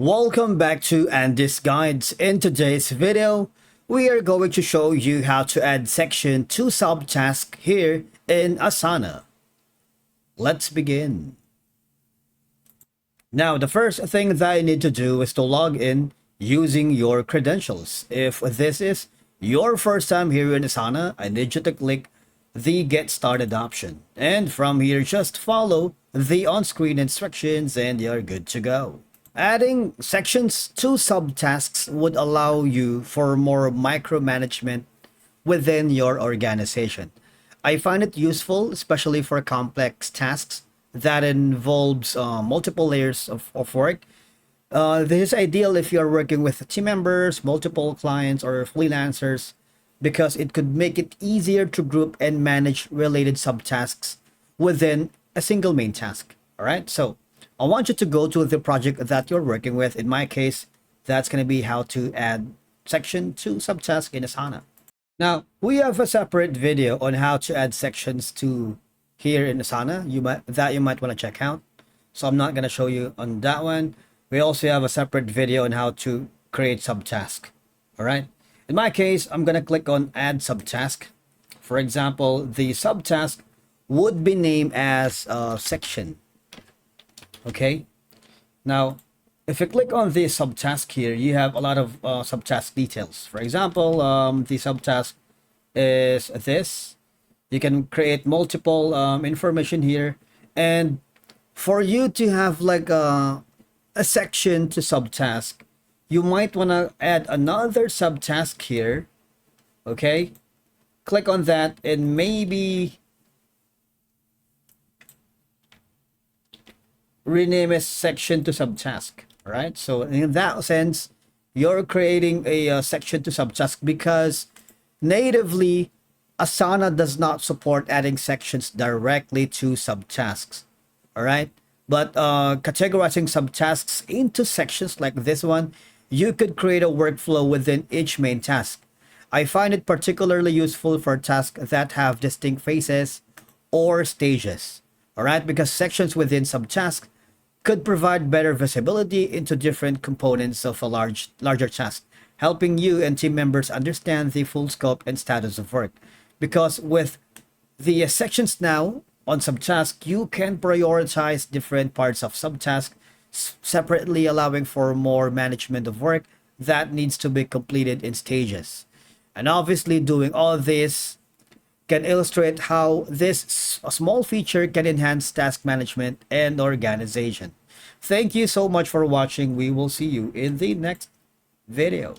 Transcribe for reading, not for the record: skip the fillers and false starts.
Welcome back to Andy's Guides. In today's video, we are going to show you how to add section to subtask here in Asana. Let's begin. Now, the first thing that you need to do is to log in using your credentials. If this is your first time here in Asana, I need you to click the Get Started option. And from here, just follow the on-screen instructions and you're good to go. Adding sections to subtasks would allow you for more micromanagement within your organization. I find it useful, especially for complex tasks that involves multiple layers of work. This is ideal if you're working with team members, multiple clients, or freelancers, because it could make it easier to group and manage related subtasks within a single main task. All right, so I want you to go to the project that you're working with. In my case, that's going to be how to add section to subtask in Asana. Now, we have a separate video on how to add sections to here in Asana you might want to check out. So I'm not going to show you on that one. We also have a separate video on how to create subtask. All right. In my case, I'm going to click on add subtask. For example, the subtask would be named as section. Okay. Now, if you click on the subtask here, you have a lot of subtask details. For example, the subtask is this. You can create multiple information here. And for you to have like a section to subtask, you might want to add another subtask here. Okay. Click on that and maybe rename a section to subtask. All right. So in that sense, you're creating a section to subtask because natively Asana does not support adding sections directly to subtasks. All right. But categorizing subtasks into sections like this one, you could create a workflow within each main task. I find it particularly useful for tasks that have distinct phases or stages. All right, because sections within subtasks could provide better visibility into different components of a larger task, helping you and team members understand the full scope and status of work. Because with the sections now on subtask, you can prioritize different parts of subtask separately, allowing for more management of work that needs to be completed in stages. And obviously, doing all this can illustrate how this small feature can enhance task management and organization. Thank you so much for watching. We will see you in the next video.